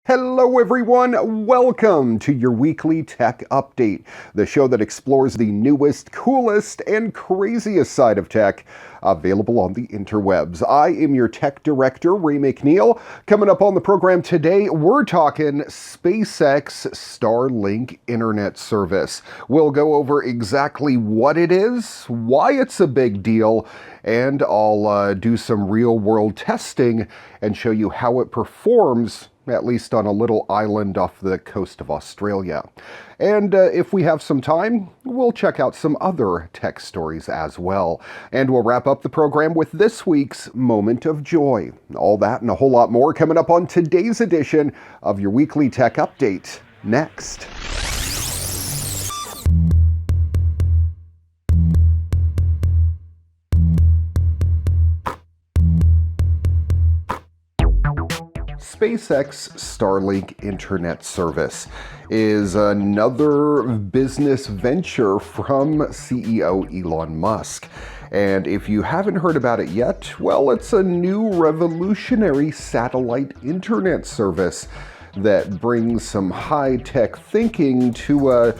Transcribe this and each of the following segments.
Hello everyone, welcome to your weekly tech update, the show that explores the newest, coolest, and craziest side of tech available on the interwebs. I am your tech director, Ray McNeil. Coming up on the program today, we're talking SpaceX Starlink internet service. We'll go over exactly what it is, why it's a big deal, and I'll do some real-world testing and show you how it performs, at least on a little island off the coast of Australia. And if we have some time, we'll check out some other tech stories as well. And we'll wrap up the program with this week's Moment of Joy. All that and a whole lot more coming up on today's edition of your weekly tech update. Next. SpaceX Starlink internet service is another business venture from CEO Elon Musk. And if you haven't heard about it yet, well, it's a new revolutionary satellite internet service that brings some high-tech thinking to a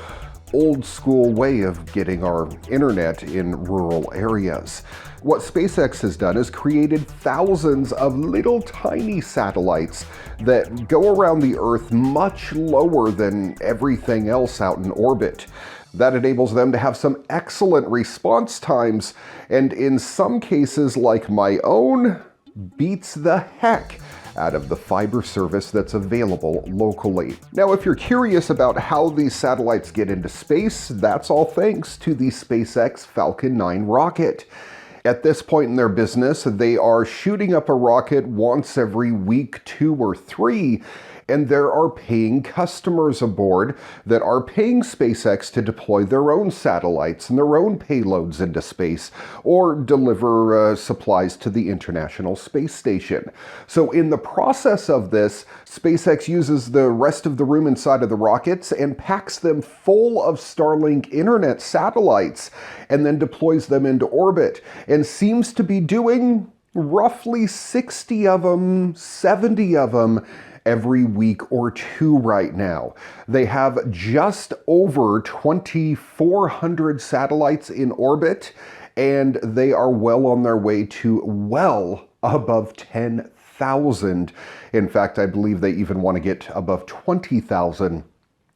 old school way of getting our internet in rural areas. What SpaceX has done is created thousands of little tiny satellites that go around the Earth much lower than everything else out in orbit. That enables them to have some excellent response times, and in some cases, like my own, beats the heck out of the fiber service that's available locally. Now, if you're curious about how these satellites get into space, that's all thanks to the SpaceX Falcon 9 rocket. At this point in their business, they are shooting up a rocket once every week, 2 or 3, and there are paying customers aboard that are paying SpaceX to deploy their own satellites and their own payloads into space or deliver supplies to the International Space Station. So in the process of this, SpaceX uses the rest of the room inside of the rockets and packs them full of Starlink internet satellites and then deploys them into orbit and seems to be doing roughly 60 of them, 70 of them, every week or 2 right now. They have just over 2,400 satellites in orbit, and they are well on their way to well above 10,000. In fact, I believe they even want to get above 20,000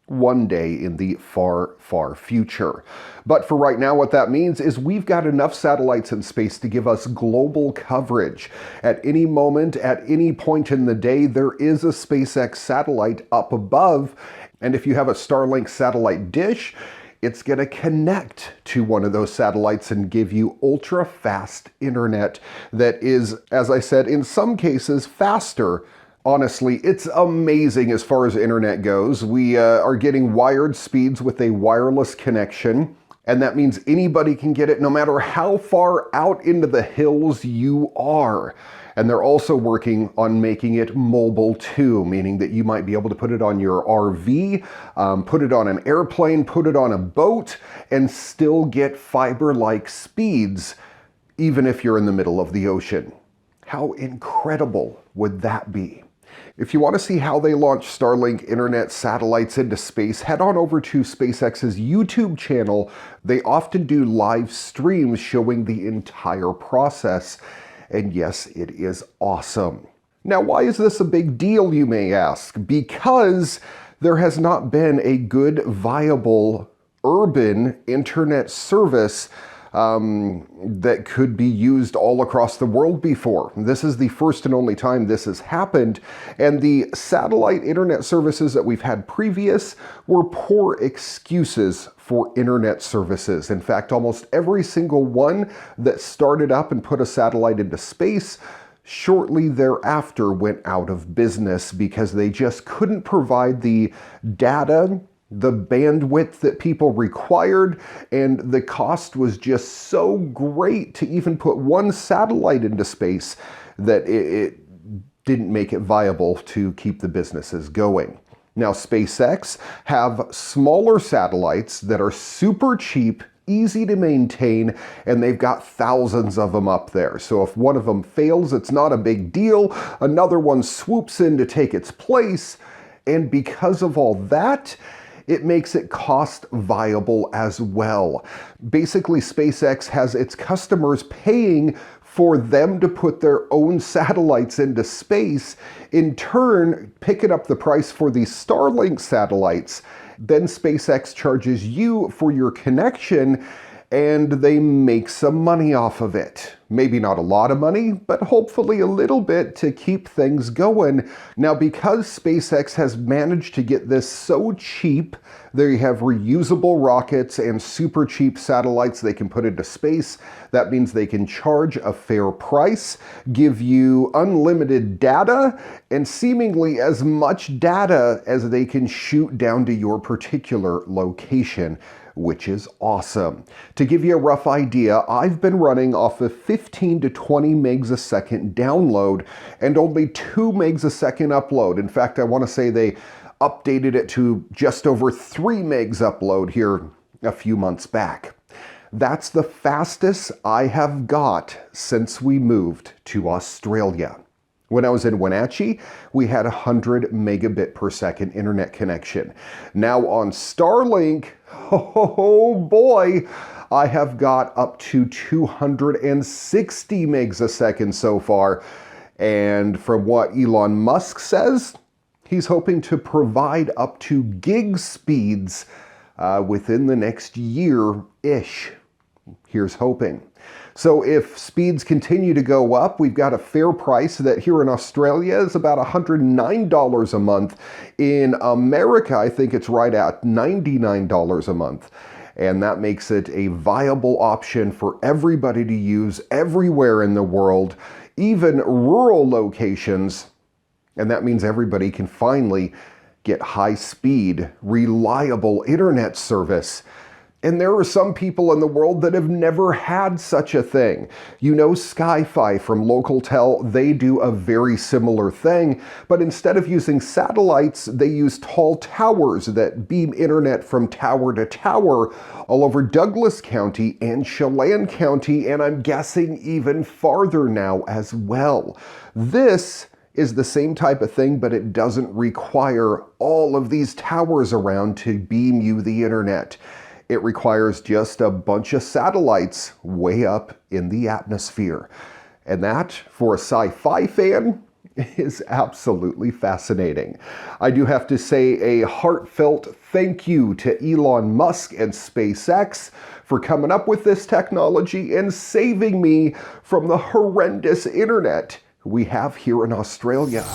one day in the far, far future. But for right now, what that means is we've got enough satellites in space to give us global coverage. At any moment, at any point in the day, there is a SpaceX satellite up above. And if you have a Starlink satellite dish, it's going to connect to one of those satellites and give you ultra-fast internet that is, as I said, in some cases faster. Honestly, it's amazing as far as internet goes. We are getting wired speeds with a wireless connection, and that means anybody can get it no matter how far out into the hills you are. And they're also working on making it mobile too, meaning that you might be able to put it on your RV, put it on an airplane, put it on a boat, and still get fiber-like speeds, even if you're in the middle of the ocean. How incredible would that be? If you want to see how they launch Starlink internet satellites into space, head on over to SpaceX's YouTube channel. They often do live streams showing the entire process. And yes, it is awesome. Now, why is this a big deal, you may ask? Because there has not been a good, viable urban internet service that could be used all across the world before. This is the first and only time this has happened, and the satellite internet services that we've had previous were poor excuses for internet services. In fact, almost every single one that started up and put a satellite into space shortly thereafter went out of business because they just couldn't provide the data, the bandwidth that people required, and the cost was just so great to even put one satellite into space that it didn't make it viable to keep the businesses going. Now, SpaceX have smaller satellites that are super cheap, easy to maintain, and they've got thousands of them up there. So if one of them fails, it's not a big deal. Another one swoops in to take its place, And because of all that, it makes it cost viable as well. Basically, SpaceX has its customers paying for them to put their own satellites into space, in turn picking up the price for these Starlink satellites. Then SpaceX charges you for your connection, and they make some money off of it. Maybe not a lot of money, but hopefully a little bit to keep things going. Now, because SpaceX has managed to get this so cheap, they have reusable rockets and super cheap satellites they can put into space. That means they can charge a fair price, give you unlimited data, and seemingly as much data as they can shoot down to your particular location, which is awesome. To give you a rough idea, I've been running off of 15 to 20 megs a second download and only 2 megs a second upload. In fact, I want to say they updated it to just over 3 megs upload here a few months back. That's the fastest I have got since we moved to Australia. When I was in Wenatchee, we had 100 megabit per second internet connection. Now on Starlink, oh boy, I have got up to 260 megs a second so far. And from what Elon Musk says, he's hoping to provide up to gig speeds within the next year-ish. Here's hoping. So if speeds continue to go up, we've got a fair price that here in Australia is about $109 a month. In America, I think it's right at $99 a month. And that makes it a viable option for everybody to use everywhere in the world, even rural locations. And that means everybody can finally get high-speed, reliable internet service. And there are some people in the world that have never had such a thing. You know, Sky-Fi from Localtel, they do a very similar thing, but instead of using satellites, they use tall towers that beam internet from tower to tower all over Douglas County and Chelan County, and I'm guessing even farther now as well. This is the same type of thing, but it doesn't require all of these towers around to beam you the internet. It requires just a bunch of satellites way up in the atmosphere. And that, for a sci-fi fan, is absolutely fascinating. I do have to say a heartfelt thank you to Elon Musk and SpaceX for coming up with this technology and saving me from the horrendous internet we have here in Australia.